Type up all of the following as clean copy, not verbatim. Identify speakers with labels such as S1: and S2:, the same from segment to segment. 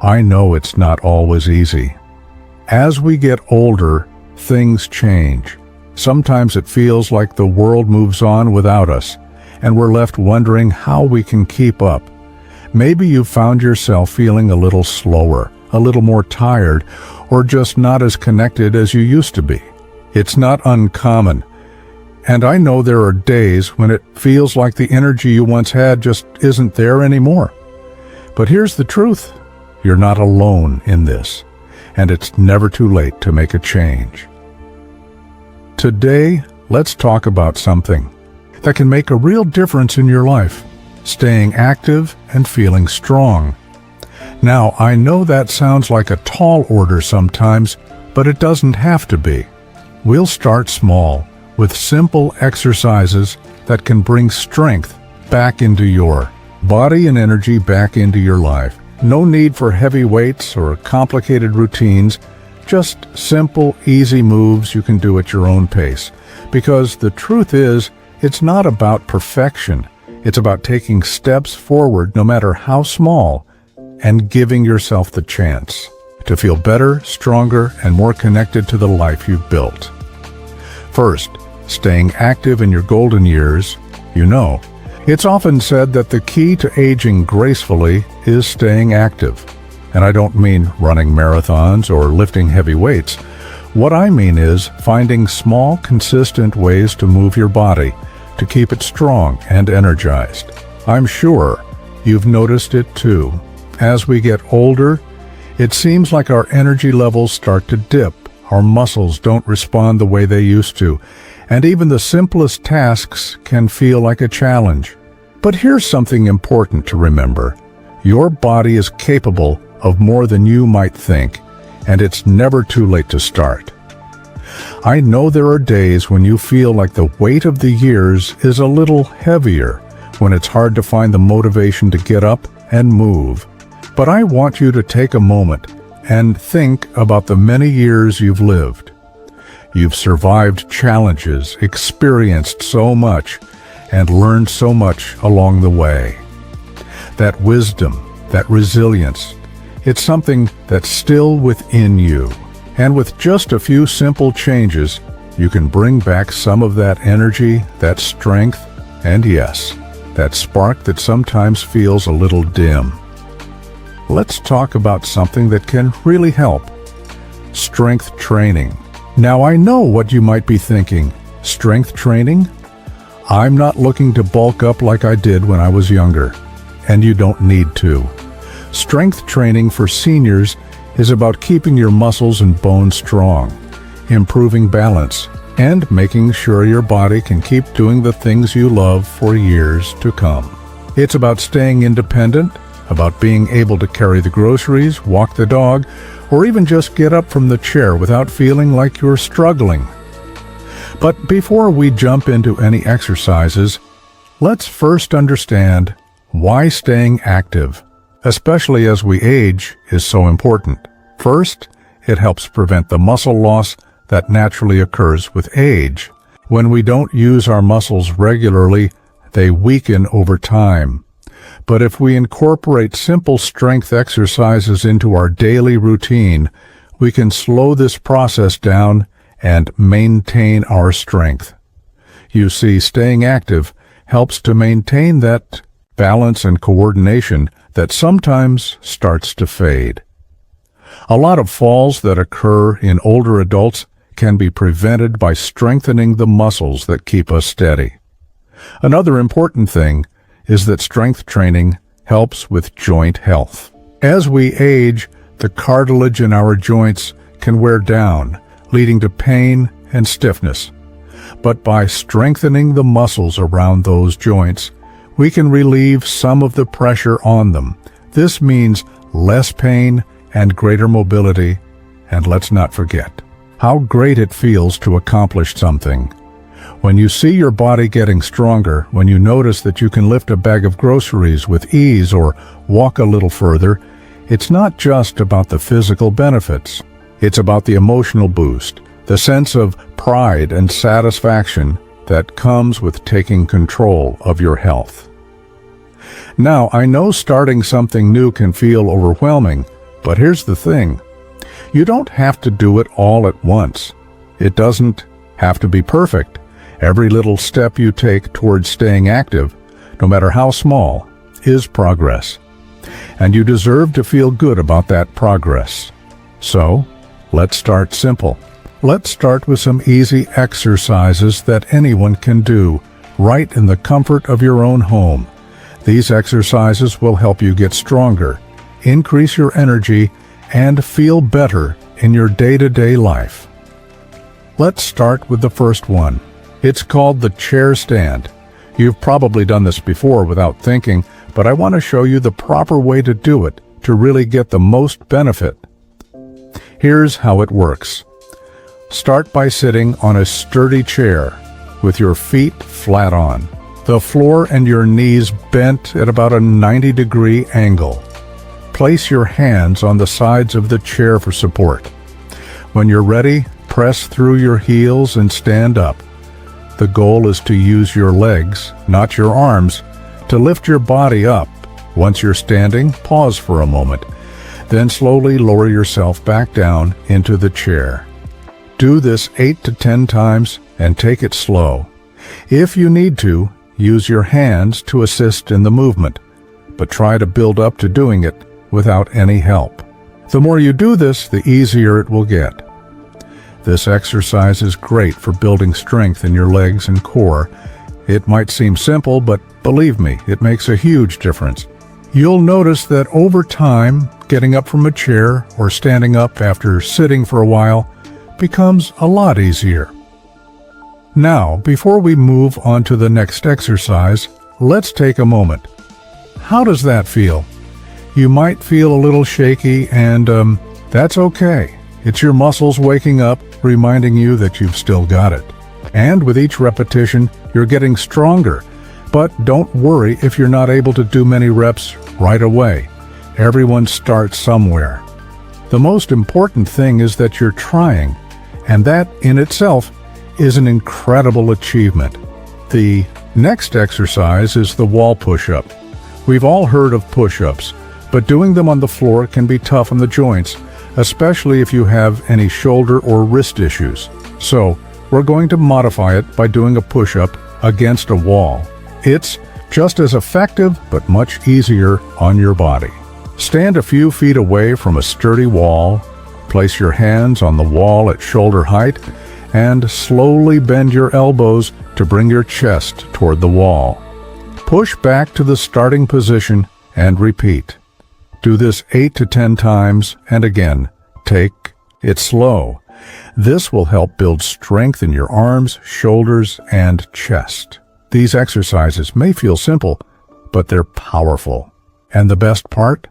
S1: I know it's not always easy. As we get older, things change. Sometimes it feels like the world moves on without us, and we're left wondering how we can keep up. Maybe you found yourself feeling a little slower, a little more tired, or just not as connected as you used to be. It's not uncommon, and I know there are days when it feels like the energy you once had just isn't there anymore. But here's the truth. You're not alone in this, and it's never too late to make a change. Today, let's talk about something that can make a real difference in your life: staying active and feeling strong. Now, I know that sounds like a tall order sometimes, but it doesn't have to be. We'll start small, with simple exercises that can bring strength back into your body and energy back into your life. No need for heavy weights or complicated routines, just simple, easy moves you can do at your own pace. Because the truth is, it's not about perfection. It's about taking steps forward, no matter how small, and giving yourself the chance to feel better, stronger, and more connected to the life you've built. First, staying active in your golden years. It's often said that the key to aging gracefully is staying active. And I don't mean running marathons or lifting heavy weights. What I mean is finding small, consistent ways to move your body, to keep it strong and energized. I'm sure you've noticed it too. As we get older, it seems like our energy levels start to dip. Our muscles don't respond the way they used to, and even the simplest tasks can feel like a challenge. But here's something important to remember. Your body is capable of more than you might think, and it's never too late to start. I know there are days when you feel like the weight of the years is a little heavier, when it's hard to find the motivation to get up and move. But I want you to take a moment and think about the many years you've lived. You've survived challenges, experienced so much, and learned so much along the way. That wisdom, that resilience, it's something that's still within you. And with just a few simple changes, you can bring back some of that energy, that strength, and yes, that spark that sometimes feels a little dim. Let's talk about something that can really help: strength training. Now, I know what you might be thinking. Strength training? I'm not looking to bulk up like I did when I was younger, and you don't need to. Strength training for seniors is about keeping your muscles and bones strong, improving balance, and making sure your body can keep doing the things you love for years to come. It's about staying independent, about being able to carry the groceries, walk the dog, or even just get up from the chair without feeling like you're struggling. But before we jump into any exercises, let's first understand why staying active, especially as we age, is so important. First, it helps prevent the muscle loss that naturally occurs with age. When we don't use our muscles regularly, they weaken over time. But if we incorporate simple strength exercises into our daily routine, we can slow this process down and maintain our strength. You see, staying active helps to maintain that balance and coordination that sometimes starts to fade. A lot of falls that occur in older adults can be prevented by strengthening the muscles that keep us steady. Another important thing is that strength training helps with joint health. As we age, the cartilage in our joints can wear down, leading to pain and stiffness. But by strengthening the muscles around those joints, we can relieve some of the pressure on them. This means less pain and greater mobility, and let's not forget how great it feels to accomplish something. When you see your body getting stronger, when you notice that you can lift a bag of groceries with ease or walk a little further, it's not just about the physical benefits. It's about the emotional boost, the sense of pride and satisfaction that comes with taking control of your health. Now, I know starting something new can feel overwhelming, But here's the thing. You don't have to do it all at once. It doesn't have to be perfect. Every little step you take towards staying active, no matter how small, is progress. And you deserve to feel good about that progress. So, let's start simple. Let's start with some easy exercises that anyone can do right in the comfort of your own home. These exercises will help you get stronger, increase your energy, and feel better in your day-to-day life. Let's start with the first one. It's called the chair stand. You've probably done this before without thinking, but I want to show you the proper way to do it to really get the most benefit. Here's how it works. Start by sitting on a sturdy chair with your feet flat on, the floor and your knees bent at about a 90-degree angle. Place your hands on the sides of the chair for support. When you're ready, press through your heels and stand up. The goal is to use your legs, not your arms, to lift your body up. Once you're standing, pause for a moment. Then slowly lower yourself back down into the chair. Do this 8 to 10 times and take it slow. If you need to, use your hands to assist in the movement, but try to build up to doing it without any help. The more you do this, the easier it will get. This exercise is great for building strength in your legs and core. It might seem simple, but believe me, it makes a huge difference. You'll notice that over time, getting up from a chair or standing up after sitting for a while becomes a lot easier. Now, before we move on to the next exercise, let's take a moment. How does that feel? You might feel a little shaky, and that's okay. It's your muscles waking up, reminding you that you've still got it. And with each repetition, you're getting stronger. But don't worry if you're not able to do many reps right away. Everyone starts somewhere. The most important thing is that you're trying, and that in itself is an incredible achievement. The next exercise is the wall push-up. We've all heard of push-ups, but doing them on the floor can be tough on the joints, especially if you have any shoulder or wrist issues. So, we're going to modify it by doing a push-up against a wall. It's just as effective, but much easier on your body. Stand a few feet away from a sturdy wall, place your hands on the wall at shoulder height, and slowly bend your elbows to bring your chest toward the wall. Push back to the starting position and repeat. Do this 8 to 10 times, and again, take it slow. This will help build strength in your arms, shoulders, and chest. These exercises may feel simple, but they're powerful. And the best part?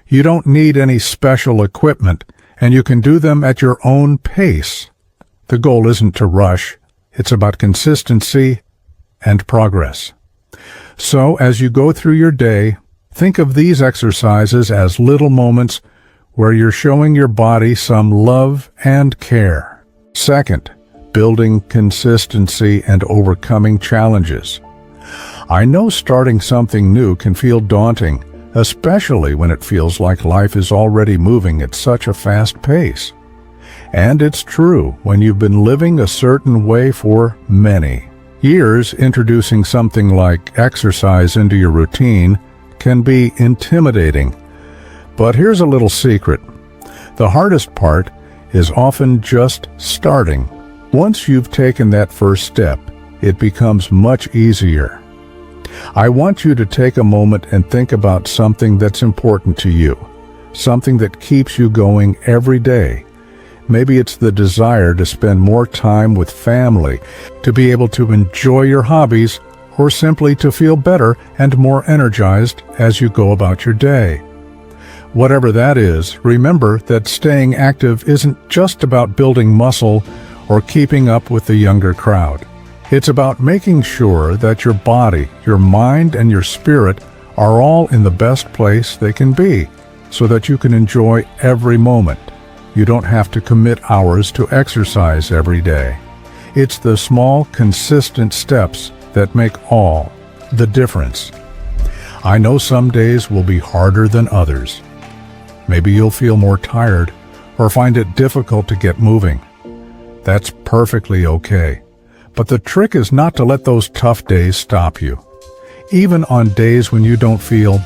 S1: You don't need any special equipment, and you can do them at your own pace. The goal isn't to rush. It's about consistency and progress. So, as you go through your day, think of these exercises as little moments where you're showing your body some love and care. Second, building consistency and overcoming challenges. I know starting something new can feel daunting, especially when it feels like life is already moving at such a fast pace. And it's true when you've been living a certain way for many years. Introducing something like exercise into your routine can be intimidating. But here's a little secret. The hardest part is often just starting. Once you've taken that first step, it becomes much easier. I want you to take a moment and think about something that's important to you, something that keeps you going every day. Maybe it's the desire to spend more time with family, to be able to enjoy your hobbies, or simply to feel better and more energized as you go about your day. Whatever that is, remember that staying active isn't just about building muscle or keeping up with the younger crowd. It's about making sure that your body, your mind, and your spirit are all in the best place they can be, so that you can enjoy every moment. You don't have to commit hours to exercise every day. It's the small, consistent steps that make all the difference. I know some days will be harder than others. Maybe you'll feel more tired or find it difficult to get moving. That's perfectly okay. But the trick is not to let those tough days stop you. Even on days when you don't feel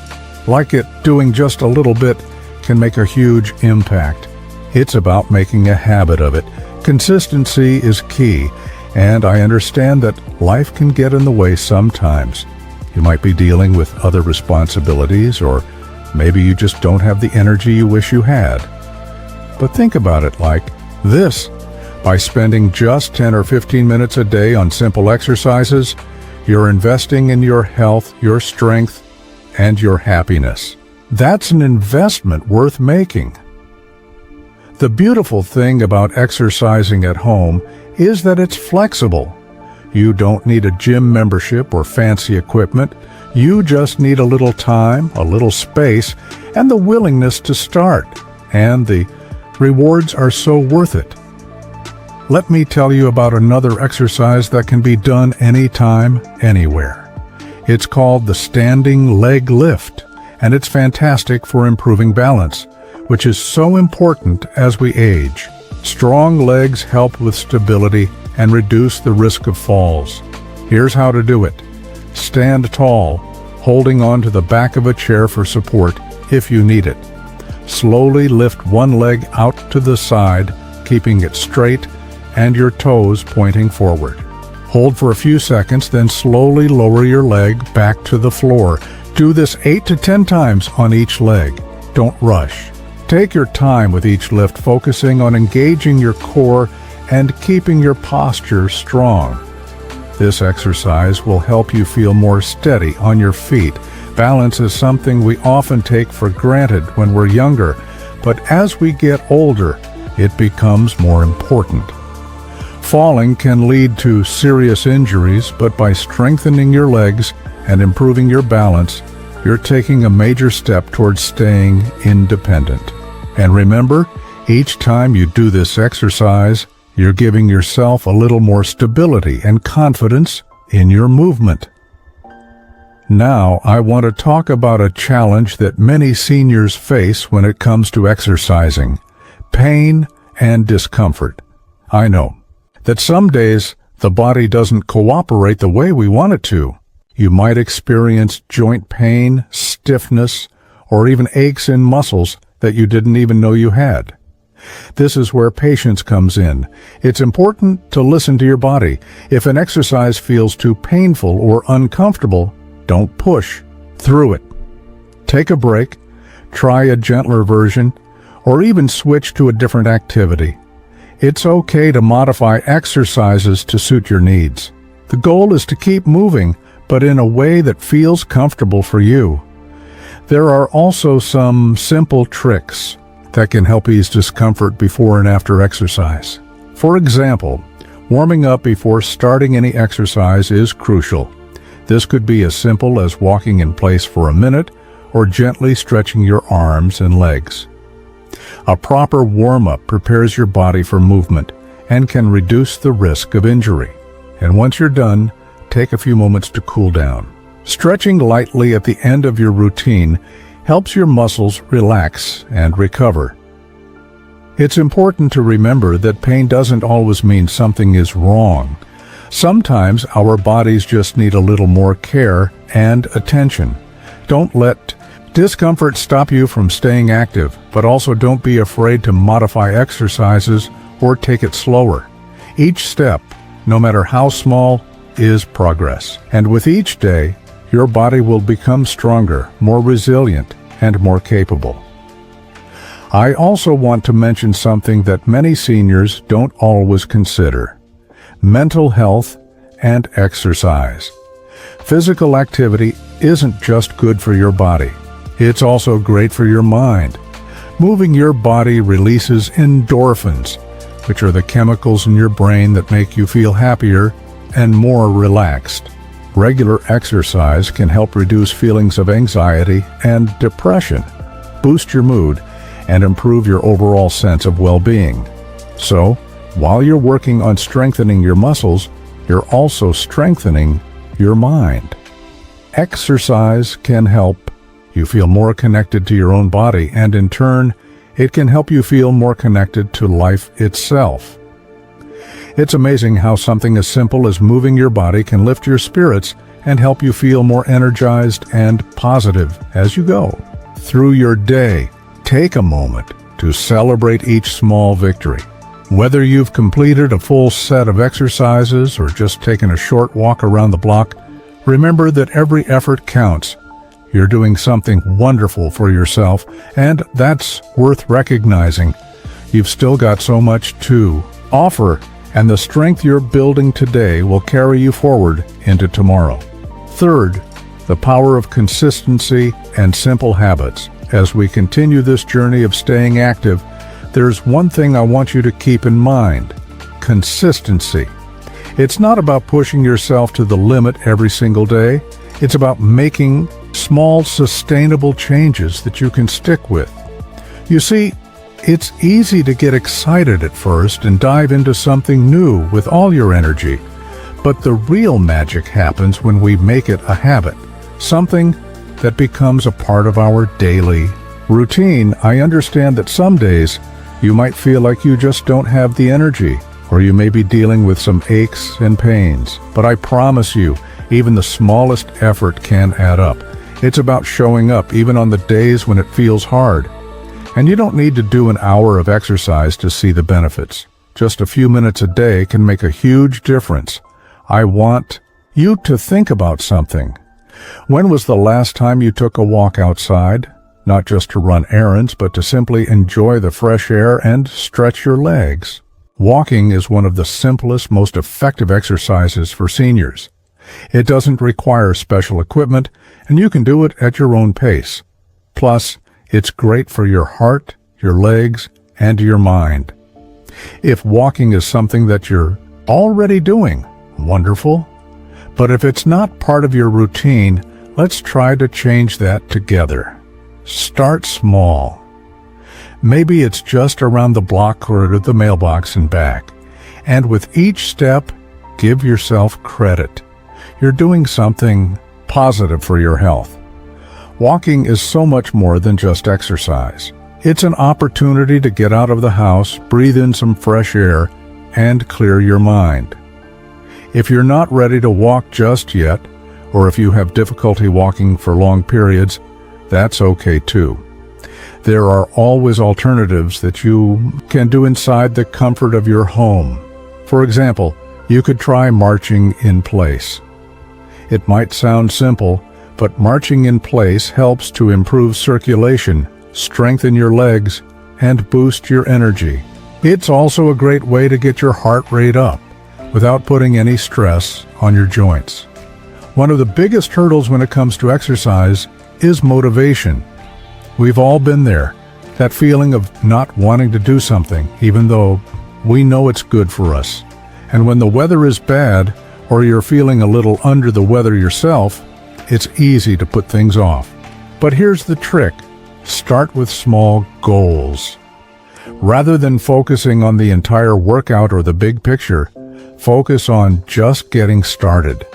S1: like it, doing just a little bit can make a huge impact. It's about making a habit of it. Consistency is key, and I understand that life can get in the way sometimes. You might be dealing with other responsibilities, or maybe you just don't have the energy you wish you had. But think about it like this. By spending just 10 or 15 minutes a day on simple exercises, you're investing in your health, your strength, and your happiness. That's an investment worth making. The beautiful thing about exercising at home is that it's flexible. You don't need a gym membership or fancy equipment. You just need a little time, a little space, and the willingness to start. And the rewards are so worth it. Let me tell you about another exercise that can be done anytime, anywhere. It's called the standing leg lift, and it's fantastic for improving balance, which is so important as we age. Strong legs help with stability and reduce the risk of falls. Here's how to do it. Stand tall, holding on to the back of a chair for support if you need it. Slowly lift one leg out to the side, keeping it straight and your toes pointing forward. Hold for a few seconds, then slowly lower your leg back to the floor. Do this 8 to 10 times on each leg. Don't rush. Take your time with each lift, focusing on engaging your core and keeping your posture strong. This exercise will help you feel more steady on your feet. Balance is something we often take for granted when we're younger, but as we get older, it becomes more important. Falling can lead to serious injuries, but by strengthening your legs and improving your balance, you're taking a major step towards staying independent. And remember, each time you do this exercise, you're giving yourself a little more stability and confidence in your movement. Now, I want to talk about a challenge that many seniors face when it comes to exercising: pain and discomfort. I know that some days the body doesn't cooperate the way we want it to. You might experience joint pain, stiffness, or even aches in muscles that you didn't even know you had. This is where patience comes in. It's important to listen to your body. If an exercise feels too painful or uncomfortable, don't push through it. Take a break, try a gentler version, or even switch to a different activity. It's okay to modify exercises to suit your needs. The goal is to keep moving, but in a way that feels comfortable for you. There are also some simple tricks that can help ease discomfort before and after exercise. For example, warming up before starting any exercise is crucial. This could be as simple as walking in place for a minute or gently stretching your arms and legs. A proper warm-up prepares your body for movement and can reduce the risk of injury. And once you're done, take a few moments to cool down. Stretching lightly at the end of your routine helps your muscles relax and recover. It's important to remember that pain doesn't always mean something is wrong. Sometimes our bodies just need a little more care and attention. Don't let discomfort stop you from staying active, but also don't be afraid to modify exercises or take it slower. Each step, no matter how small, is progress. And with each day, your body will become stronger, more resilient, and more capable. I also want to mention something that many seniors don't always consider: mental health and exercise. Physical activity isn't just good for your body. It's also great for your mind. Moving your body releases endorphins, which are the chemicals in your brain that make you feel happier and more relaxed. Regular exercise can help reduce feelings of anxiety and depression, boost your mood, and improve your overall sense of well-being. So, while you're working on strengthening your muscles, you're also strengthening your mind. Exercise can help You feel more connected to your own body, and in turn, it can help you feel more connected to life itself. It's amazing how something as simple as moving your body can lift your spirits and help you feel more energized and positive as you go through your day. Take a moment to celebrate each small victory. Whether you've completed a full set of exercises or just taken a short walk around the block, remember that every effort counts. You're doing something wonderful for yourself, and that's worth recognizing. You've still got so much to offer, and the strength you're building today will carry you forward into tomorrow. Third, the power of consistency and simple habits. As we continue this journey of staying active, there's one thing I want you to keep in mind: consistency. It's not about pushing yourself to the limit every single day. It's about making small, sustainable changes that you can stick with. You see, it's easy to get excited at first and dive into something new with all your energy. But the real magic happens when we make it a habit, something that becomes a part of our daily routine. I understand that some days you might feel like you just don't have the energy, or you may be dealing with some aches and pains. But I promise you, even the smallest effort can add up. It's about showing up even on the days when it feels hard. And you don't need to do an hour of exercise to see the benefits. Just a few minutes a day can make a huge difference. I want you to think about something. When was the last time you took a walk outside? Not just to run errands, but to simply enjoy the fresh air and stretch your legs. Walking is one of the simplest, most effective exercises for seniors. It doesn't require special equipment, and you can do it at your own pace. Plus, it's great for your heart, your legs, and your mind. If walking is something that you're already doing, wonderful. But if it's not part of your routine, let's try to change that together. Start small. Maybe it's just around the block or to the mailbox and back. And with each step, give yourself credit. You're doing something positive for your health. Walking is so much more than just exercise. It's an opportunity to get out of the house, breathe in some fresh air, and clear your mind. If you're not ready to walk just yet, or if you have difficulty walking for long periods, that's okay too. There are always alternatives that you can do inside the comfort of your home. For example, you could try marching in place. It might sound simple, but marching in place helps to improve circulation, strengthen your legs, and boost your energy. It's also a great way to get your heart rate up without putting any stress on your joints. One of the biggest hurdles when it comes to exercise is motivation. We've all been there, that feeling of not wanting to do something, even though we know it's good for us. And when the weather is bad, or you're feeling a little under the weather yourself, it's easy to put things off. But here's the trick: start with small goals. Rather than focusing on the entire workout or the big picture, focus on just getting started.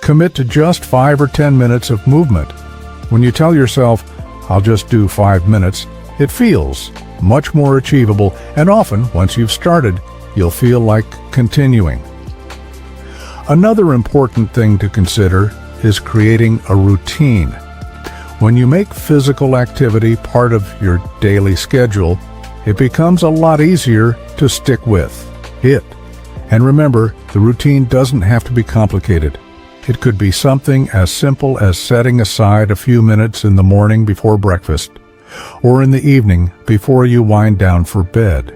S1: Commit to just 5 or 10 minutes of movement. When you tell yourself, "I'll just do 5 minutes," it feels much more achievable, and often, once you've started, you'll feel like continuing. Another important thing to consider is creating a routine. When you make physical activity part of your daily schedule, it becomes a lot easier to stick with it. And remember, the routine doesn't have to be complicated. It could be something as simple as setting aside a few minutes in the morning before breakfast, or in the evening before you wind down for bed.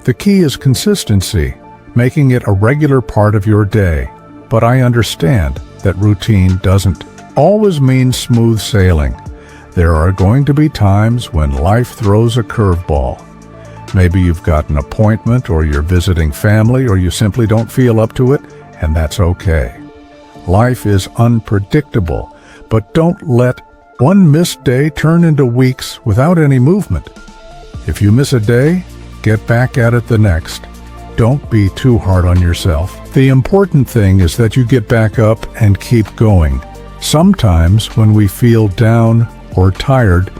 S1: The key is consistency, making it a regular part of your day. But I understand that routine doesn't always mean smooth sailing. There are going to be times when life throws a curveball. Maybe you've got an appointment, or you're visiting family, or you simply don't feel up to it, and that's okay. Life is unpredictable, but don't let one missed day turn into weeks without any movement. If you miss a day, get back at it the next. Don't be too hard on yourself. The important thing is that you get back up and keep going. Sometimes when we feel down or tired,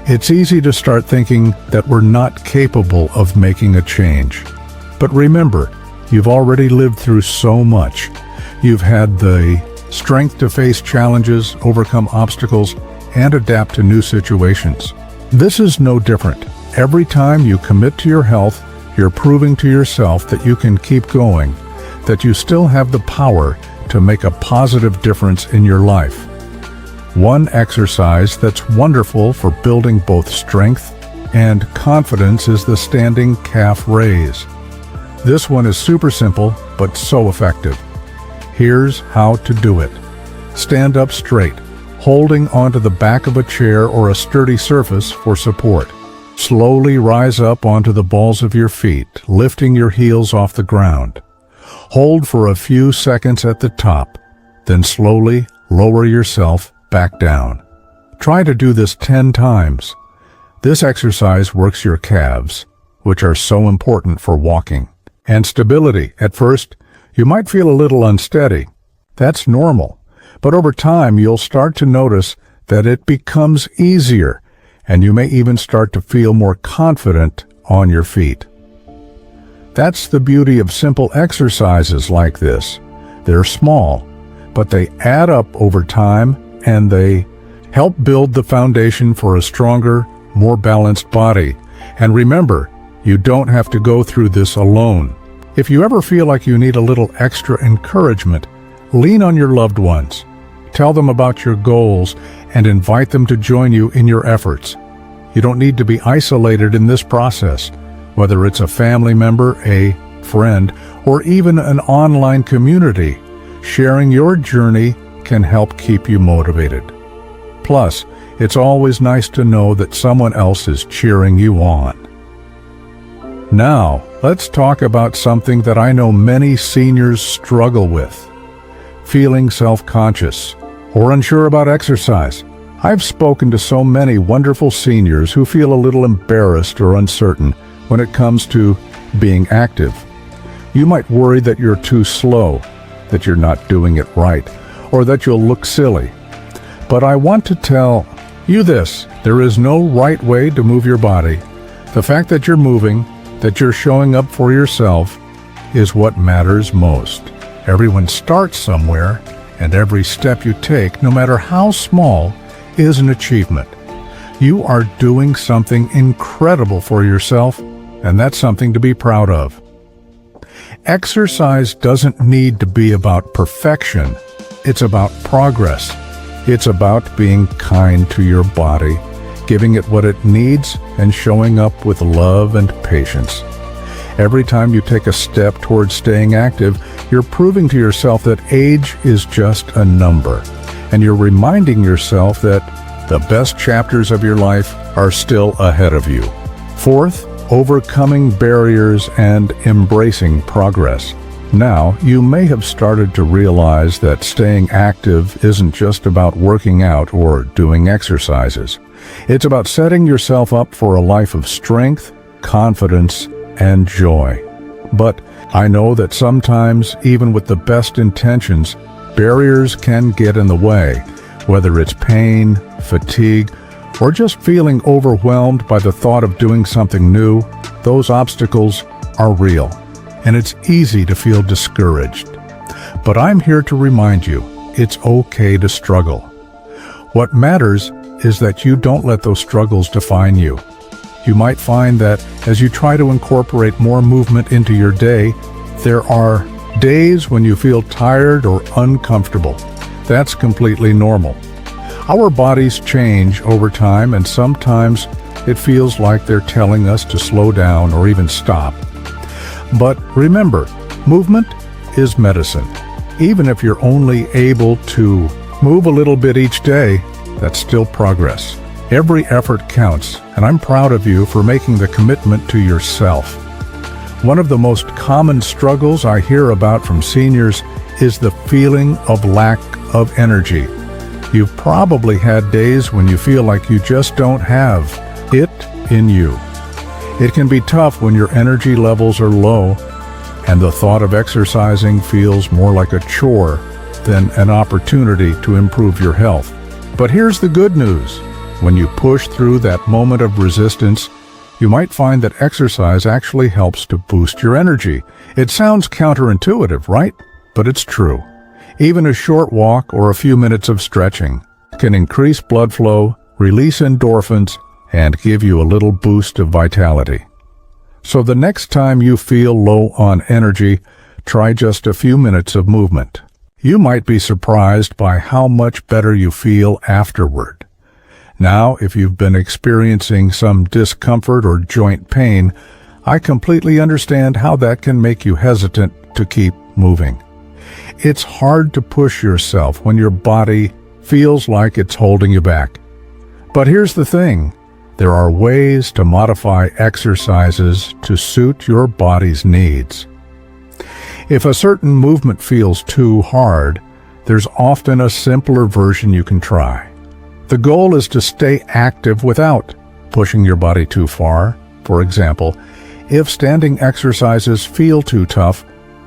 S1: it's easy to start thinking that we're not capable of making a change. But remember, you've already lived through so much. You've had the strength to face challenges, overcome obstacles, and adapt to new situations. This is no different. Every time you commit to your health, you're proving to yourself that you can keep going, that you still have the power to make a positive difference in your life. One exercise that's wonderful for building both strength and confidence is the standing calf raise. This one is super simple, but so effective. Here's how to do it. Stand up straight, holding onto the back of a chair or a sturdy surface for support. Slowly rise up onto the balls of your feet, lifting your heels off the ground. Hold for a few seconds at the top, then slowly lower yourself back down. Try to do this 10 times. This exercise works your calves, which are so important for walking, and stability. At first, you might feel a little unsteady. That's normal, but over time you'll start to notice that it becomes easier, and you may even start to feel more confident on your feet. That's the beauty of simple exercises like this. They're small, but they add up over time, and they help build the foundation for a stronger, more balanced body. And remember, you don't have to go through this alone. If you ever feel like you need a little extra encouragement, lean on your loved ones. Tell them about your goals and invite them to join you in your efforts. You don't need to be isolated in this process, whether it's a family member, a friend, or even an online community. Sharing your journey can help keep you motivated. Plus, it's always nice to know that someone else is cheering you on. Now, let's talk about something that I know many seniors struggle with: feeling self-conscious or unsure about exercise. I've spoken to so many wonderful seniors who feel a little embarrassed or uncertain when it comes to being active. You might worry that you're too slow, that you're not doing it right, or that you'll look silly. But I want to tell you this: there is no right way to move your body. The fact that you're moving, that you're showing up for yourself, is what matters most. Everyone starts somewhere, and every step you take, no matter how small, is an achievement. You are doing something incredible for yourself, and that's something to be proud of. Exercise doesn't need to be about perfection. It's about progress. It's about being kind to your body, giving it what it needs, and showing up with love and patience. Every time you take a step towards staying active, you're proving to yourself that age is just a number, and you're reminding yourself that the best chapters of your life are still ahead of you. Fourth, overcoming barriers and embracing progress. Now, you may have started to realize that staying active isn't just about working out or doing exercises. It's about setting yourself up for a life of strength, confidence, and joy. But I know that sometimes, even with the best intentions, barriers can get in the way, whether it's pain, fatigue, or just feeling overwhelmed by the thought of doing something new. Those obstacles are real, and it's easy to feel discouraged. But I'm here to remind you, it's okay to struggle. What matters is that you don't let those struggles define you. You might find that as you try to incorporate more movement into your day, there are days when you feel tired or uncomfortable. That's completely normal. Our bodies change over time, and sometimes it feels like they're telling us to slow down or even stop. But remember, movement is medicine. Even if you're only able to move a little bit each day, that's still progress. Every effort counts, and I'm proud of you for making the commitment to yourself. One of the most common struggles I hear about from seniors is the feeling of lack of energy. You've probably had days when you feel like you just don't have it in you. It can be tough when your energy levels are low, and the thought of exercising feels more like a chore than an opportunity to improve your health. But here's the good news. When you push through that moment of resistance, you might find that exercise actually helps to boost your energy. It sounds counterintuitive, right? But it's true. Even a short walk or a few minutes of stretching can increase blood flow, release endorphins, and give you a little boost of vitality. So the next time you feel low on energy, try just a few minutes of movement. You might be surprised by how much better you feel afterward. Now, if you've been experiencing some discomfort or joint pain, I completely understand how that can make you hesitant to keep moving. It's hard to push yourself when your body feels like it's holding you back. But here's the thing. There are ways to modify exercises to suit your body's needs. If a certain movement feels too hard, there's often a simpler version you can try. The goal is to stay active without pushing your body too far. For example, if standing exercises feel too tough,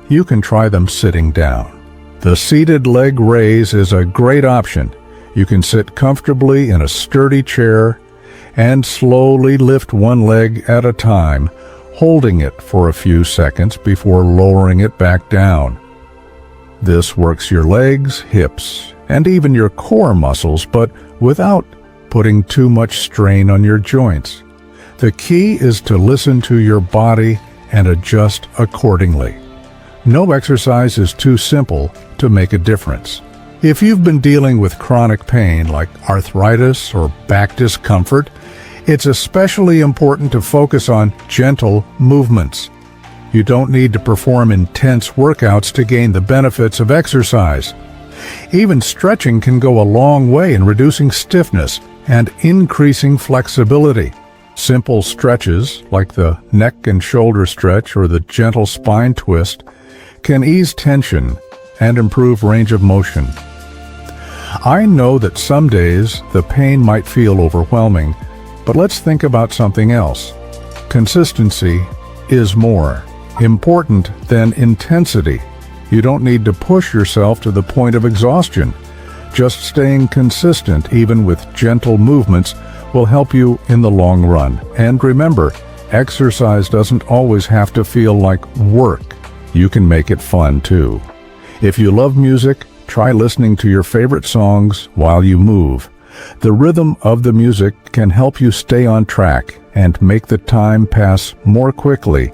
S1: you can try them sitting down. The seated leg raise is a great option. You can sit comfortably in a sturdy chair and slowly lift one leg at a time, holding it for a few seconds before lowering it back down. This works your legs, hips, and even your core muscles, but without putting too much strain on your joints. The key is to listen to your body and adjust accordingly. No exercise is too simple to make a difference. If you've been dealing with chronic pain like arthritis or back discomfort, it's especially important to focus on gentle movements. You don't need to perform intense workouts to gain the benefits of exercise. Even stretching can go a long way in reducing stiffness and increasing flexibility. Simple stretches, like the neck and shoulder stretch or the gentle spine twist, can ease tension and improve range of motion. I know that some days the pain might feel overwhelming, but let's think about something else. Consistency is more important than intensity. You don't need to push yourself to the point of exhaustion. Just staying consistent, even with gentle movements, will help you in the long run. And remember, exercise doesn't always have to feel like work. You can make it fun too. If you love music, try listening to your favorite songs while you move. The rhythm of the music can help you stay on track and make the time pass more quickly.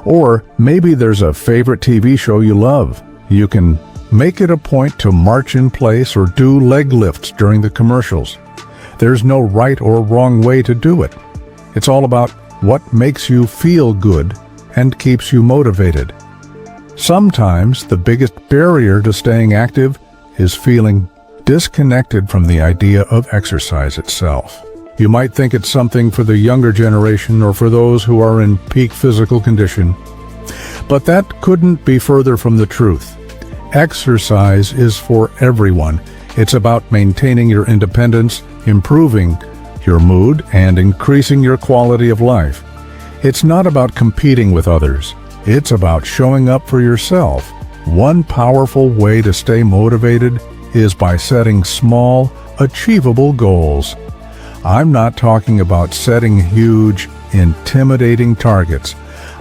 S1: Or maybe there's a favorite TV show you love. You can make it a point to march in place or do leg lifts during the commercials. There's no right or wrong way to do it. It's all about what makes you feel good and keeps you motivated. Sometimes the biggest barrier to staying active is feeling disconnected from the idea of exercise itself. You might think it's something for the younger generation or for those who are in peak physical condition, but that couldn't be further from the truth. Exercise is for everyone. It's about maintaining your independence, improving your mood, and increasing your quality of life. It's not about competing with others. It's about showing up for yourself. One powerful way to stay motivated is by setting small, achievable goals. I'm not talking about setting huge, intimidating targets.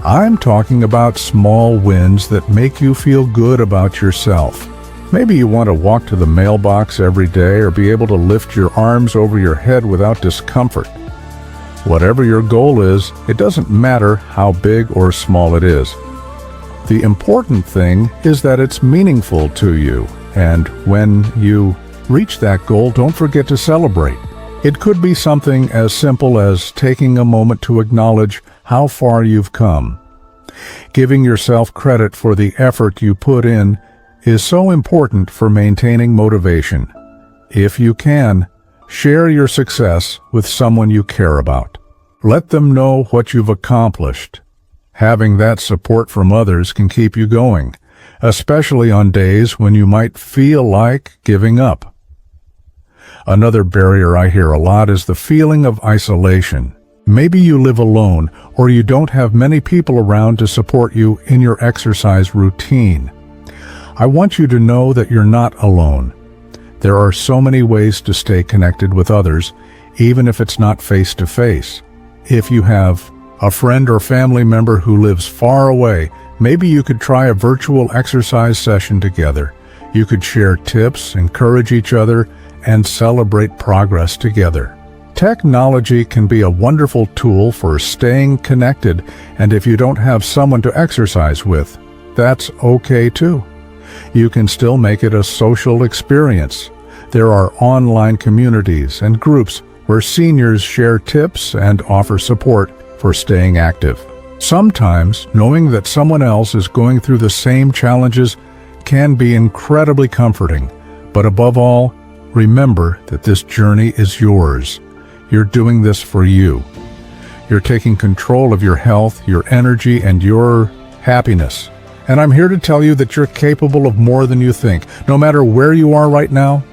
S1: I'm talking about small wins that make you feel good about yourself. Maybe you want to walk to the mailbox every day or be able to lift your arms over your head without discomfort. Whatever your goal is, it doesn't matter how big or small it is. The important thing is that it's meaningful to you, and when you reach that goal, don't forget to celebrate. It could be something as simple as taking a moment to acknowledge how far you've come. Giving yourself credit for the effort you put in is so important for maintaining motivation. If you can, share your success with someone you care about. Let them know what you've accomplished. Having that support from others can keep you going, especially on days when you might feel like giving up. Another barrier I hear a lot is the feeling of isolation. Maybe you live alone, or you don't have many people around to support you in your exercise routine. I want you to know that you're not alone. There are so many ways to stay connected with others, even if it's not face-to-face. If you have a friend or family member who lives far away, maybe you could try a virtual exercise session together. You could share tips, encourage each other, and celebrate progress together. Technology can be a wonderful tool for staying connected, and if you don't have someone to exercise with, that's okay too. You can still make it a social experience. There are online communities and groups where seniors share tips and offer support for staying active. Sometimes, knowing that someone else is going through the same challenges can be incredibly comforting, but above all, remember that this journey is yours. You're doing this for you. You're taking control of your health, your energy, and your happiness. And I'm here to tell you that you're capable of more than you think. No matter where you are right now,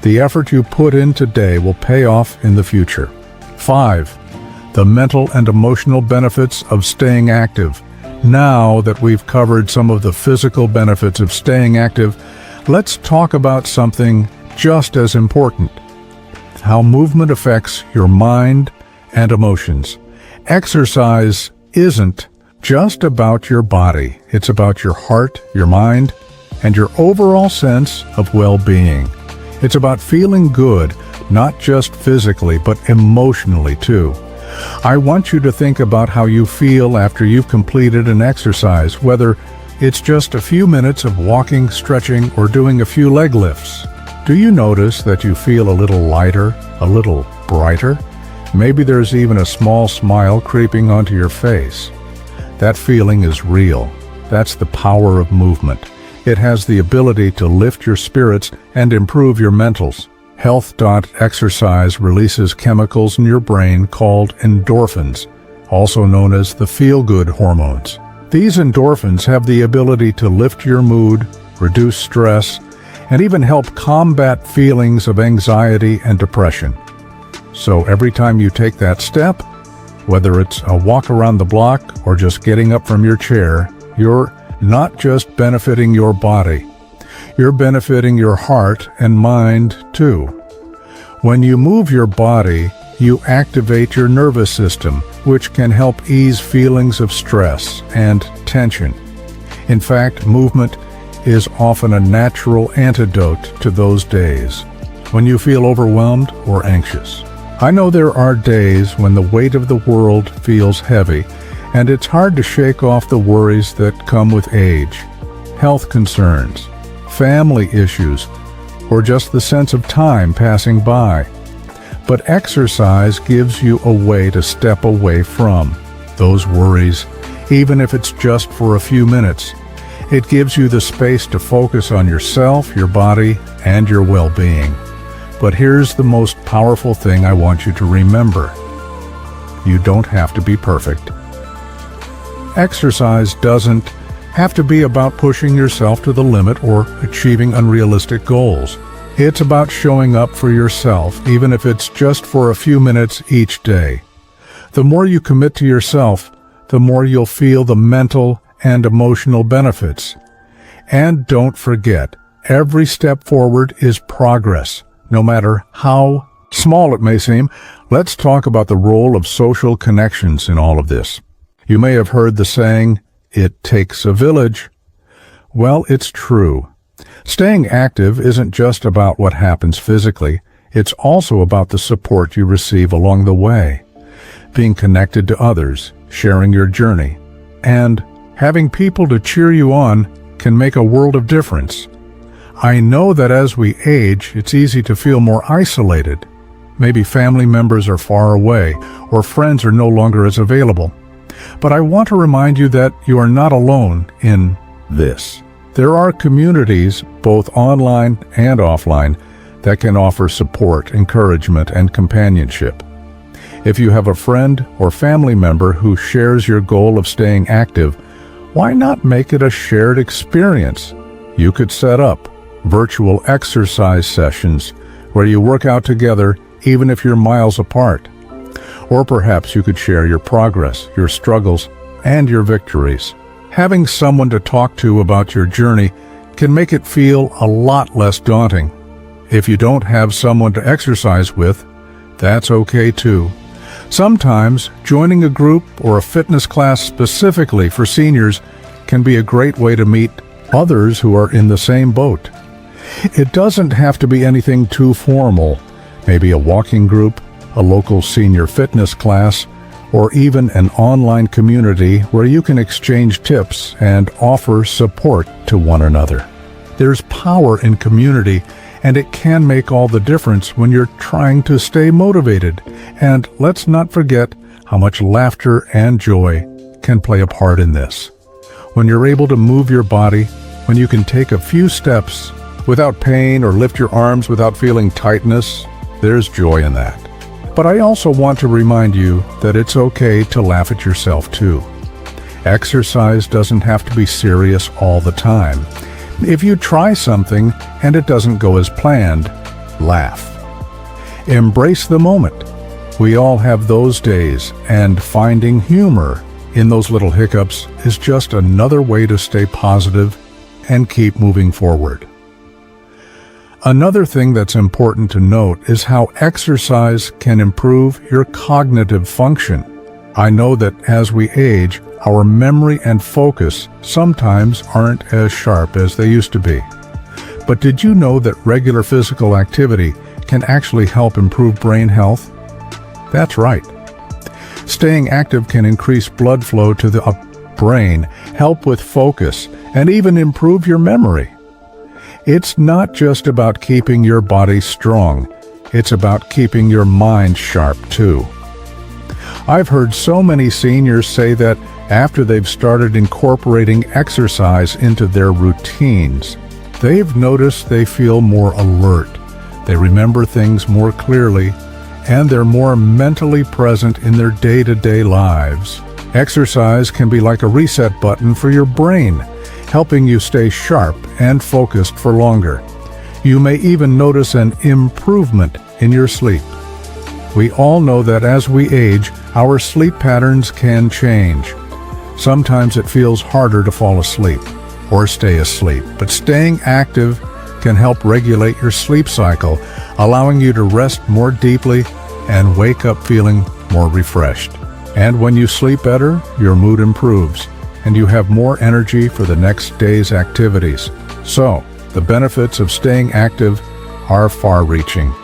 S1: the effort you put in today will pay off in the future. 5. The mental and emotional benefits of staying active. Now that we've covered some of the physical benefits of staying active, let's talk about something just as important: how movement affects your mind and emotions. Exercise isn't just about your body. It's about your heart, your mind, and your overall sense of well-being. It's about feeling good, not just physically, but emotionally too. I want you to think about how you feel after you've completed an exercise, whether it's just a few minutes of walking, stretching, or doing a few leg lifts. Do you notice that you feel a little lighter, a little brighter? Maybe there's even a small smile creeping onto your face. That feeling is real. That's the power of movement. It has the ability to lift your spirits and improve your mentals. Health.exercise releases chemicals in your brain called endorphins, also known as the feel-good hormones. These endorphins have the ability to lift your mood, reduce stress, and even help combat feelings of anxiety and depression. So every time you take that step, whether it's a walk around the block or just getting up from your chair, you're not just benefiting your body, you're benefiting your heart and mind too. When you move your body, you activate your nervous system, which can help ease feelings of stress and tension. In fact, movement is often a natural antidote to those days when you feel overwhelmed or anxious. I know there are days when the weight of the world feels heavy, and it's hard to shake off the worries that come with age, health concerns, family issues, or just the sense of time passing by. But exercise gives you a way to step away from those worries, even if it's just for a few minutes. It gives you the space to focus on yourself, your body, and your well-being. But here's the most powerful thing I want you to remember. You don't have to be perfect. Exercise doesn't have to be about pushing yourself to the limit or achieving unrealistic goals. It's about showing up for yourself, even if it's just for a few minutes each day. The more you commit to yourself, the more you'll feel the mental and emotional benefits. And don't forget, every step forward is progress, no matter how small it may seem. Let's talk about the role of social connections in all of this. You may have heard the saying, "It takes a village." Well, it's true. Staying active isn't just about what happens physically. It's also about the support you receive along the way. Being connected to others, sharing your journey, and having people to cheer you on can make a world of difference. I know that as we age, it's easy to feel more isolated. Maybe family members are far away, or friends are no longer as available. But I want to remind you that you are not alone in this. There are communities, both online and offline, that can offer support, encouragement, and companionship. If you have a friend or family member who shares your goal of staying active, why not make it a shared experience? You could set up virtual exercise sessions where you work out together even if you're miles apart. Or perhaps you could share your progress, your struggles, and your victories. Having someone to talk to about your journey can make it feel a lot less daunting. If you don't have someone to exercise with, That's okay too. Sometimes joining a group or a fitness class specifically for seniors can be a great way to meet others who are in the same boat. It doesn't have to be anything too formal, maybe a walking group, a local senior fitness class, or even an online community where you can exchange tips and offer support to one another. There's power in community, and it can make all the difference when you're trying to stay motivated. And let's not forget how much laughter and joy can play a part in this. When you're able to move your body, when you can take a few steps without pain or lift your arms without feeling tightness, there's joy in that. But I also want to remind you that it's okay to laugh at yourself too. Exercise doesn't have to be serious all the time. If you try something and it doesn't go as planned, laugh. Embrace the moment. We all have those days, and finding humor in those little hiccups is just another way to stay positive and keep moving forward. Another thing that's important to note is how exercise can improve your cognitive function. I know that as we age, our memory and focus sometimes aren't as sharp as they used to be. But did you know that regular physical activity can actually help improve brain health? That's right. Staying active can increase blood flow to the brain, help with focus, and even improve your memory. It's not just about keeping your body strong, it's about keeping your mind sharp too. I've heard so many seniors say that after they've started incorporating exercise into their routines, they've noticed they feel more alert, they remember things more clearly, and they're more mentally present in their day-to-day lives. Exercise can be like a reset button for your brain, helping you stay sharp and focused for longer. You may even notice an improvement in your sleep. We all know that as we age, our sleep patterns can change. Sometimes it feels harder to fall asleep or stay asleep, but staying active can help regulate your sleep cycle, allowing you to rest more deeply and wake up feeling more refreshed. And when you sleep better, your mood improves, and you have more energy for the next day's activities. So, the benefits of staying active are far-reaching.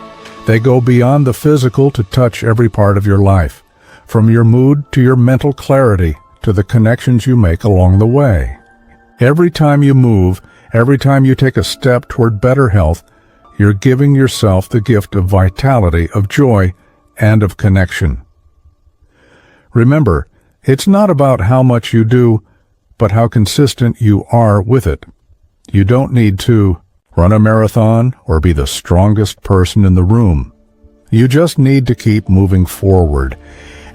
S1: They go beyond the physical to touch every part of your life, from your mood to your mental clarity to the connections you make along the way. Every time you move, every time you take a step toward better health, you're giving yourself the gift of vitality, of joy, and of connection. Remember, it's not about how much you do, but how consistent you are with it. You don't need to run a marathon or be the strongest person in the room. You just need to keep moving forward,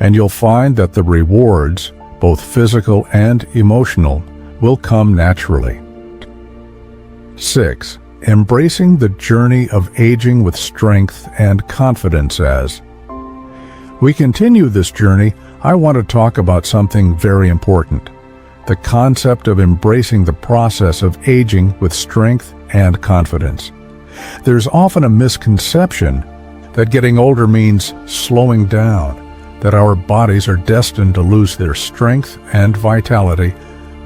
S1: and you'll find that the rewards, both physical and emotional, will come naturally. 6. Embracing the journey of aging with strength and confidence. As we continue this journey, I want to talk about something very important: the concept of embracing the process of aging with strength and confidence. There's often a misconception that getting older means slowing down, that our bodies are destined to lose their strength and vitality,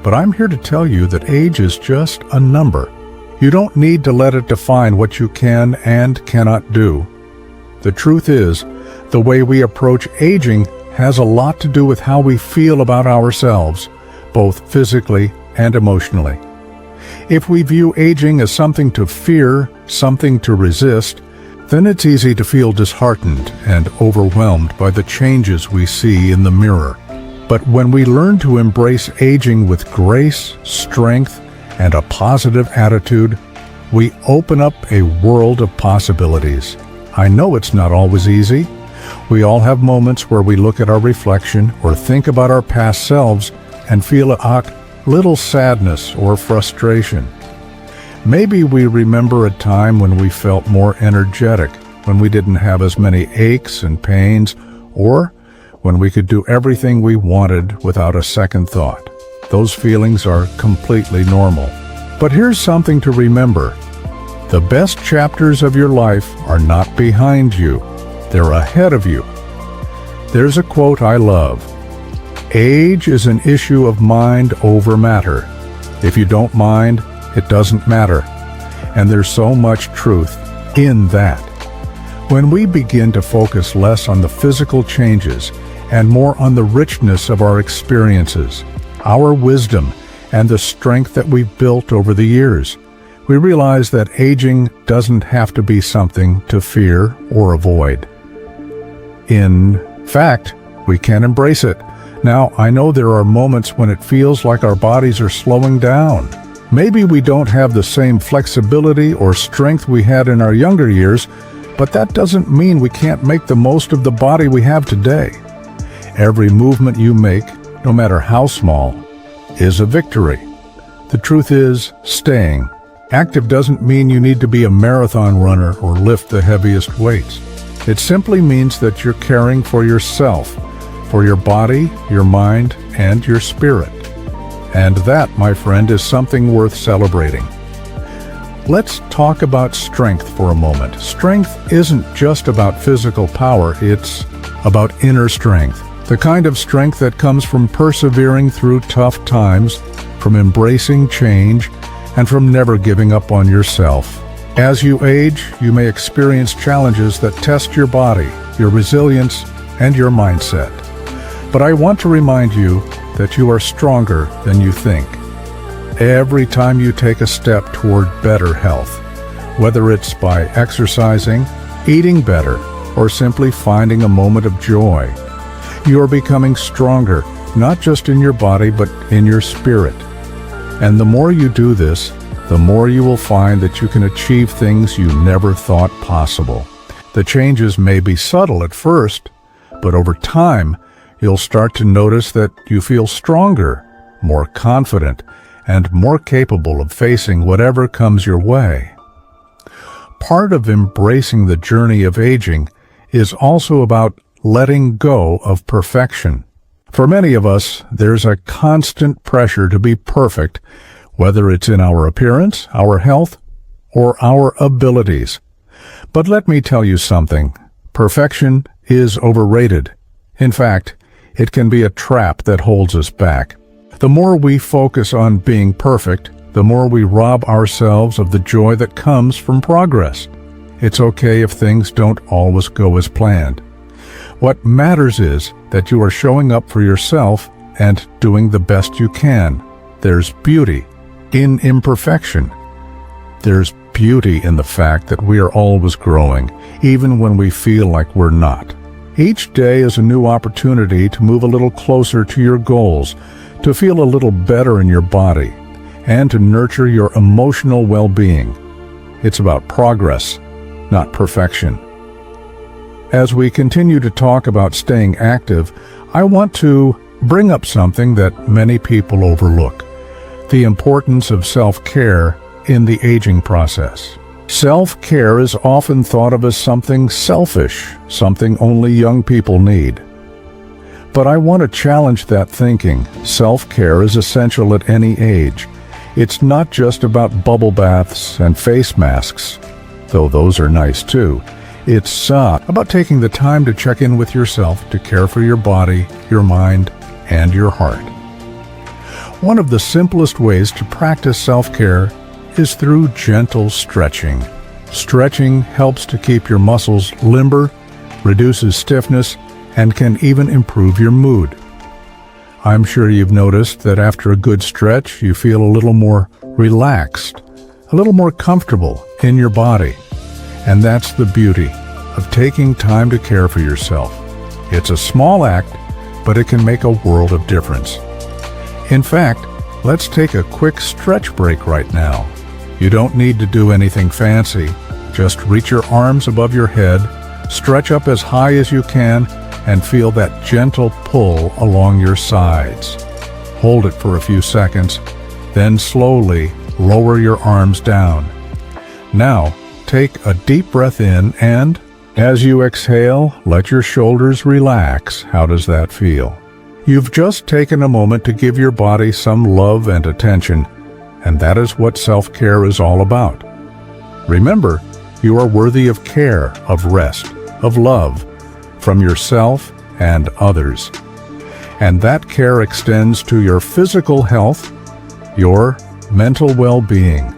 S1: but I'm here to tell you that age is just a number. You don't need to let it define what you can and cannot do. The truth is, the way we approach aging has a lot to do with how we feel about ourselves, both physically and emotionally. If we view aging as something to fear, something to resist, then it's easy to feel disheartened and overwhelmed by the changes we see in the mirror. But when we learn to embrace aging with grace, strength, and a positive attitude, we open up a world of possibilities. I know it's not always easy. We all have moments where we look at our reflection or think about our past selves and feel a little sadness or frustration. Maybe we remember a time when we felt more energetic, when we didn't have as many aches and pains, or when we could do everything we wanted without a second thought. Those feelings are completely normal. But here's something to remember. The best chapters of your life are not behind you. They're ahead of you. There's a quote I love. Age is an issue of mind over matter. If you don't mind, it doesn't matter. And there's so much truth in that. When we begin to focus less on the physical changes and more on the richness of our experiences, our wisdom, and the strength that we've built over the years, we realize that aging doesn't have to be something to fear or avoid. In fact, we can embrace it. Now, I know there are moments when it feels like our bodies are slowing down. Maybe we don't have the same flexibility or strength we had in our younger years, but that doesn't mean we can't make the most of the body we have today. Every movement you make, no matter how small, is a victory. The truth is, staying active doesn't mean you need to be a marathon runner or lift the heaviest weights. It simply means that you're caring for yourself, for your body, your mind, and your spirit. And that, my friend, is something worth celebrating. Let's talk about strength for a moment. Strength isn't just about physical power, it's about inner strength. The kind of strength that comes from persevering through tough times, from embracing change, and from never giving up on yourself. As you age, you may experience challenges that test your body, your resilience, and your mindset. But I want to remind you that you are stronger than you think. Every time you take a step toward better health, whether it's by exercising, eating better, or simply finding a moment of joy, you are becoming stronger, not just in your body, but in your spirit. And the more you do this, the more you will find that you can achieve things you never thought possible. The changes may be subtle at first, but over time, you'll start to notice that you feel stronger, more confident, and more capable of facing whatever comes your way. Part of embracing the journey of aging is also about letting go of perfection. For many of us, there's a constant pressure to be perfect, whether it's in our appearance, our health, or our abilities. But let me tell you something. Perfection is overrated. In fact, it can be a trap that holds us back. The more we focus on being perfect, the more we rob ourselves of the joy that comes from progress. It's okay if things don't always go as planned. What matters is that you are showing up for yourself and doing the best you can. There's beauty in imperfection. There's beauty in the fact that we are always growing, even when we feel like we're not. Each day is a new opportunity to move a little closer to your goals, to feel a little better in your body, and to nurture your emotional well-being. It's about progress, not perfection. As we continue to talk about staying active, I want to bring up something that many people overlook: the importance of self-care in the aging process. Self-care is often thought of as something selfish, something only young people need. But I want to challenge that thinking. Self-care is essential at any age. It's not just about bubble baths and face masks, though those are nice too. It's about taking the time to check in with yourself, to care for your body, your mind, and your heart. One of the simplest ways to practice self-care is through gentle stretching. Stretching helps to keep your muscles limber, reduces stiffness, and can even improve your mood. I'm sure you've noticed that after a good stretch, you feel a little more relaxed, a little more comfortable in your body. And that's the beauty of taking time to care for yourself. It's a small act, but it can make a world of difference. In fact, let's take a quick stretch break right now. You don't need to do anything fancy. Just reach your arms above your head, stretch up as high as you can, and feel that gentle pull along your sides. Hold it for a few seconds, then slowly lower your arms down. Now, take a deep breath in and, as you exhale, let your shoulders relax. How does that feel? You've just taken a moment to give your body some love and attention, and that is what self-care is all about. Remember, you are worthy of care, of rest, of love from yourself and others. And that care extends to your physical health, your mental well-being,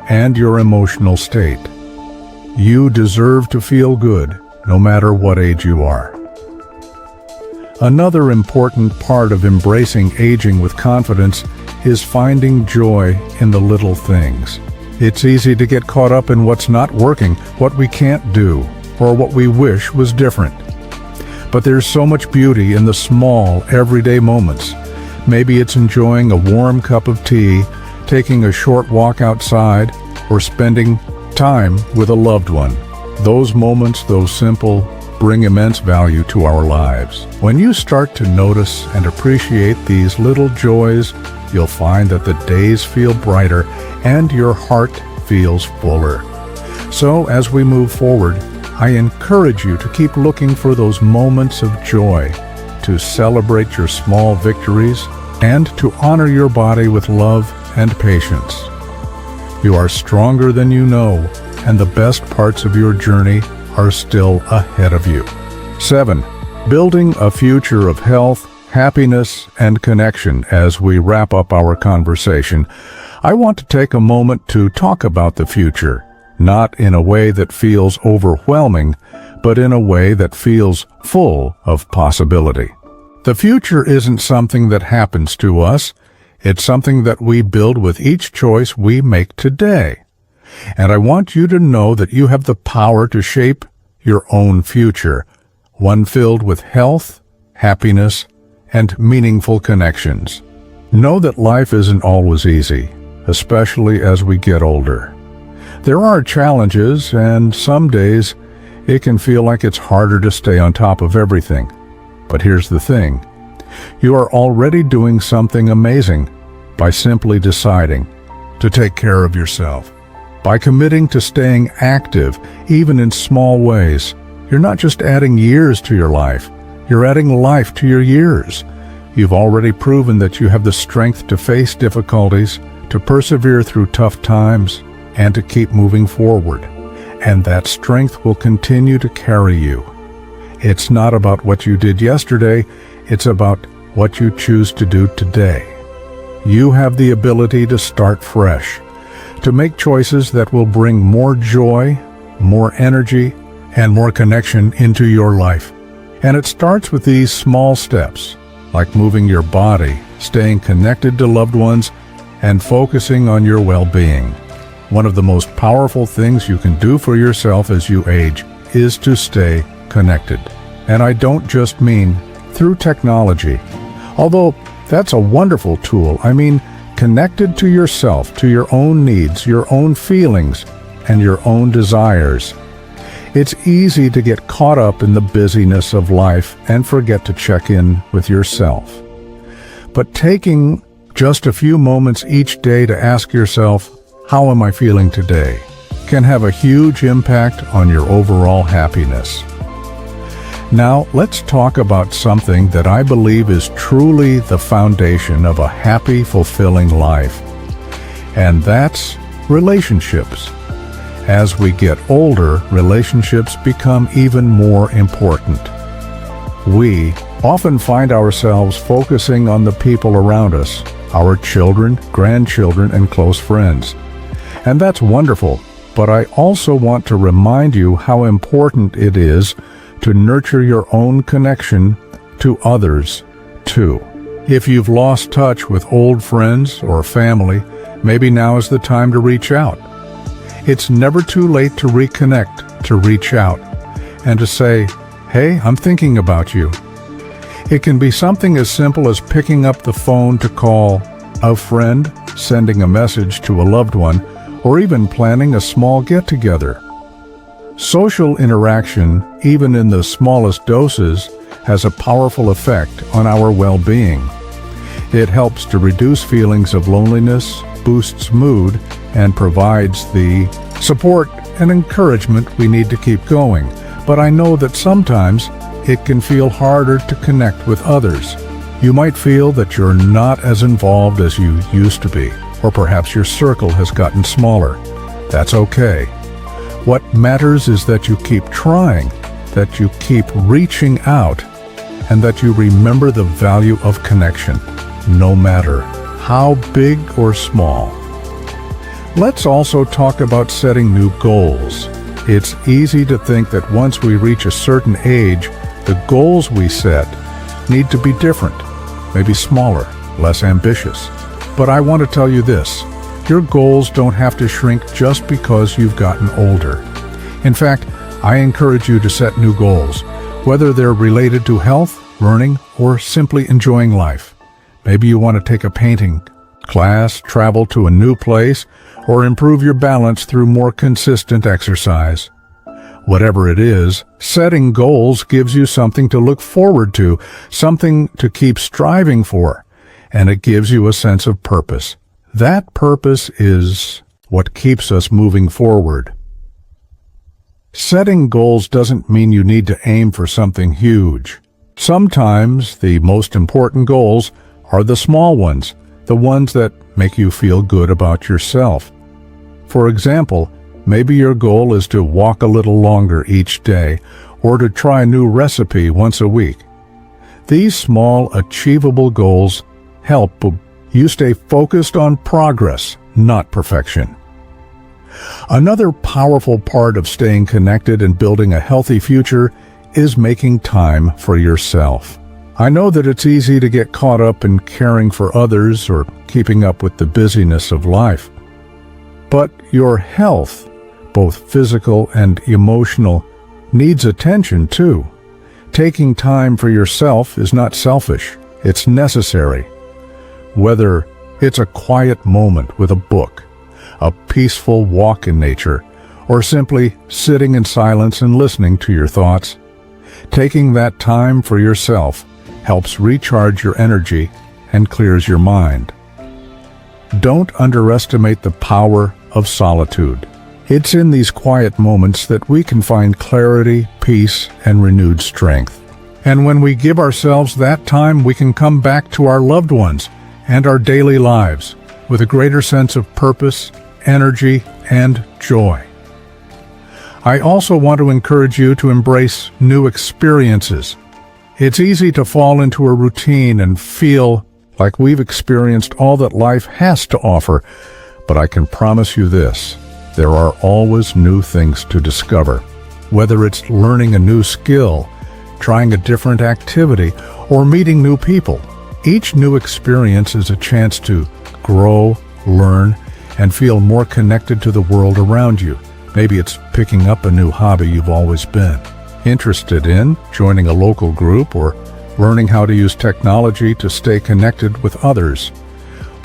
S1: and your emotional state. You deserve to feel good, no matter what age you are. Another important part of embracing aging with confidence is finding joy in the little things. It's easy to get caught up in what's not working, what we can't do, or what we wish was different. But there's so much beauty in the small, everyday moments. Maybe it's enjoying a warm cup of tea, taking a short walk outside, or spending time with a loved one. Those moments, though simple, bring immense value to our lives. When you start to notice and appreciate these little joys, you'll find that the days feel brighter and your heart feels fuller. So as we move forward, I encourage you to keep looking for those moments of joy, to celebrate your small victories, and to honor your body with love and patience. You are stronger than you know, and the best parts of your journey are still ahead of you. 7. Building a future of health, happiness, and connection. As we wrap up our conversation, I want to take a moment to talk about the future, not in a way that feels overwhelming, but in a way that feels full of possibility. The future isn't something that happens to us. It's something that we build with each choice we make today. And I want you to know that you have the power to shape your own future, one filled with health, happiness, and meaningful connections. Know that life isn't always easy, especially as we get older. There are challenges, and some days it can feel like it's harder to stay on top of everything. But here's the thing. You are already doing something amazing by simply deciding to take care of yourself. By committing to staying active, even in small ways, you're not just adding years to your life, you're adding life to your years. You've already proven that you have the strength to face difficulties, to persevere through tough times, and to keep moving forward. And that strength will continue to carry you. It's not about what you did yesterday, it's about what you choose to do today. You have the ability to start fresh, to make choices that will bring more joy, more energy, and more connection into your life. And it starts with these small steps, like moving your body, staying connected to loved ones, and focusing on your well-being. One of the most powerful things you can do for yourself as you age is to stay connected. And I don't just mean through technology, although that's a wonderful tool. I mean connected to yourself, to your own needs, your own feelings, and your own desires. It's easy to get caught up in the busyness of life and forget to check in with yourself. But taking just a few moments each day to ask yourself, how am I feeling today, can have a huge impact on your overall happiness. Now, let's talk about something that I believe is truly the foundation of a happy, fulfilling life. And that's relationships. As we get older, relationships become even more important. We often find ourselves focusing on the people around us, our children, grandchildren, and close friends. And that's wonderful, but I also want to remind you how important it is to nurture your own connection to others, too. If you've lost touch with old friends or family, maybe now is the time to reach out. It's never too late to reconnect, to reach out, and to say, hey, I'm thinking about you. It can be something as simple as picking up the phone to call a friend, sending a message to a loved one, or even planning a small get-together. Social interaction, even in the smallest doses, has a powerful effect on our well-being. It helps to reduce feelings of loneliness, boosts mood, and provides the support and encouragement we need to keep going. But I know that sometimes it can feel harder to connect with others. You might feel that you're not as involved as you used to be, or perhaps your circle has gotten smaller. That's okay. What matters is that you keep trying, that you keep reaching out, and that you remember the value of connection, no matter how big or small. Let's also talk about setting new goals. It's easy to think that once we reach a certain age, the goals we set need to be different, maybe smaller, less ambitious. But I want to tell you this: your goals don't have to shrink just because you've gotten older. In fact, I encourage you to set new goals, whether they're related to health, learning, or simply enjoying life. Maybe you want to take a painting class, travel to a new place, or improve your balance through more consistent exercise. Whatever it is, setting goals gives you something to look forward to, something to keep striving for, and it gives you a sense of purpose. That purpose is what keeps us moving forward. Setting goals doesn't mean you need to aim for something huge. Sometimes the most important goals are the small ones, the ones that make you feel good about yourself. For example, maybe your goal is to walk a little longer each day, or to try a new recipe once a week. These small, achievable goals help you stay focused on progress, not perfection. Another powerful part of staying connected and building a healthy future is making time for yourself. I know that it's easy to get caught up in caring for others or keeping up with the busyness of life. But your health, both physical and emotional, needs attention too. Taking time for yourself is not selfish, it's necessary. Whether it's a quiet moment with a book, a peaceful walk in nature, or simply sitting in silence and listening to your thoughts, taking that time for yourself helps recharge your energy and clears your mind. Don't underestimate the power of solitude. It's in these quiet moments that we can find clarity, peace, and renewed strength. And when we give ourselves that time, we can come back to our loved ones and our daily lives with a greater sense of purpose, energy, and joy. I also want to encourage you to embrace new experiences. It's easy to fall into a routine and feel like we've experienced all that life has to offer, but I can promise you this: there are always new things to discover. Whether it's learning a new skill, trying a different activity, or meeting new people, each new experience is a chance to grow, learn, and feel more connected to the world around you. Maybe it's picking up a new hobby you've always been interested in, joining a local group, or learning how to use technology to stay connected with others.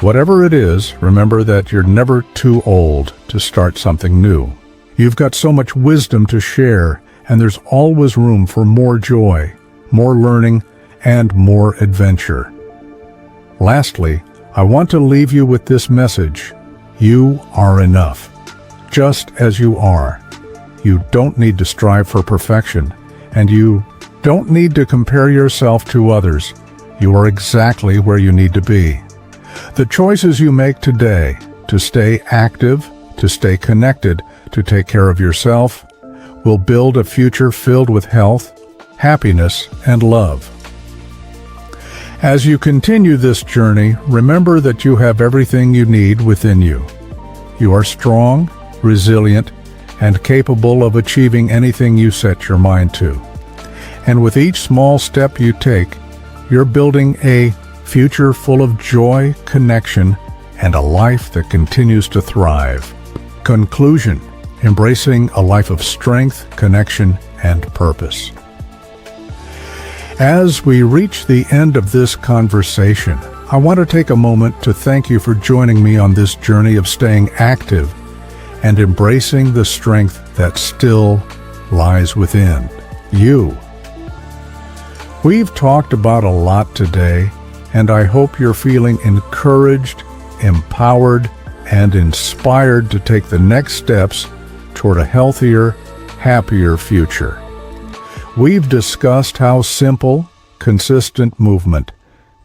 S1: Whatever it is, remember that you're never too old to start something new. You've got so much wisdom to share, and there's always room for more joy, more learning, and more adventure. Lastly, I want to leave you with this message: you are enough, just as you are. You don't need to strive for perfection, and you don't need to compare yourself to others. You are exactly where you need to be. The choices you make today to stay active, to stay connected, to take care of yourself, will build a future filled with health, happiness, and love. As you continue this journey, remember that you have everything you need within you. You are strong, resilient, and capable of achieving anything you set your mind to. And with each small step you take, you're building a future full of joy, connection, and a life that continues to thrive. Conclusion: embracing a life of strength, connection, and purpose. As we reach the end of this conversation, I want to take a moment to thank you for joining me on this journey of staying active and embracing the strength that still lies within you. We've talked about a lot today, and I hope you're feeling encouraged, empowered, and inspired to take the next steps toward a healthier, happier future. We've discussed how simple, consistent movement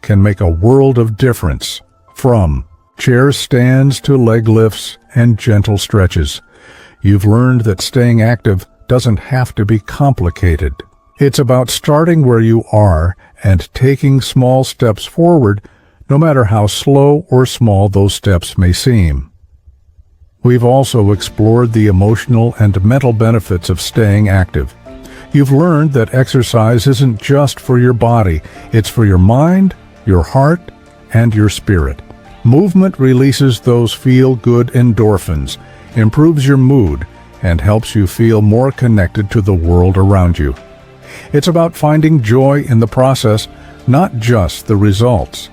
S1: can make a world of difference, from chair stands to leg lifts and gentle stretches. You've learned that staying active doesn't have to be complicated. It's about starting where you are and taking small steps forward, no matter how slow or small those steps may seem. We've also explored the emotional and mental benefits of staying active. You've learned that exercise isn't just for your body, it's for your mind, your heart, and your spirit. Movement releases those feel-good endorphins, improves your mood, and helps you feel more connected to the world around you. It's about finding joy in the process, not just the results.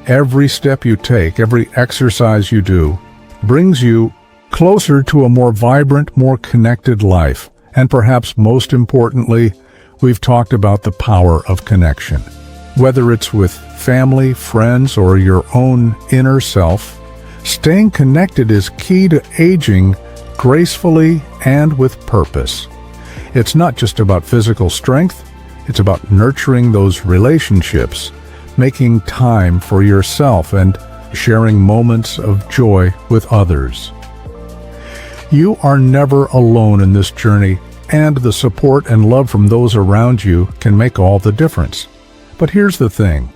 S1: Every step you take, every exercise you do, brings you closer to a more vibrant, more connected life. And perhaps most importantly, we've talked about the power of connection. Whether it's with family, friends, or your own inner self, staying connected is key to aging gracefully and with purpose. It's not just about physical strength, it's about nurturing those relationships, making time for yourself, and sharing moments of joy with others. You are never alone in this journey, and the support and love from those around you can make all the difference. But here's the thing.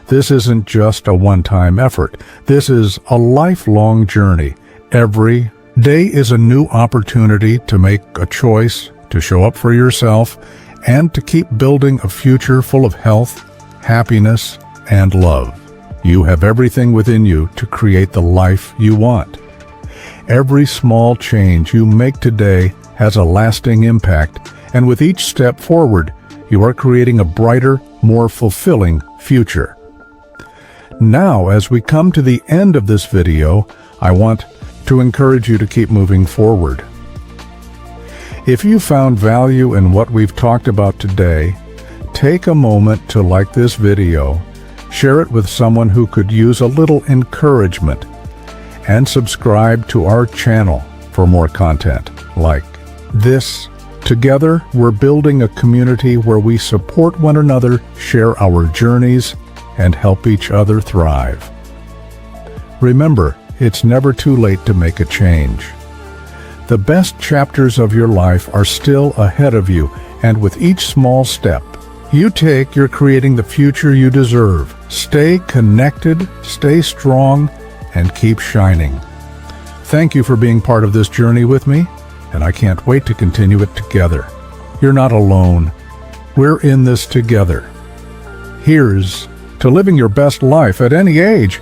S1: This isn't just a one-time effort. This is a lifelong journey. Every day is a new opportunity to make a choice, to show up for yourself, and to keep building a future full of health, happiness, and love. You have everything within you to create the life you want. Every small change you make today has a lasting impact, and with each step forward, you are creating a brighter, more fulfilling future. Now, as we come to the end of this video, I want to encourage you to keep moving forward. If you found value in what we've talked about today, take a moment to like this video, share it with someone who could use a little encouragement, and subscribe to our channel for more content like this. Together, we're building a community where we support one another, share our journeys, and help each other thrive. Remember, it's never too late to make a change. The best chapters of your life are still ahead of you, and with each small step you take, you're creating the future you deserve. Stay connected, stay strong, and keep shining. Thank you for being part of this journey with me, and I can't wait to continue it together. You're not alone. We're in this together. Here's to living your best life at any age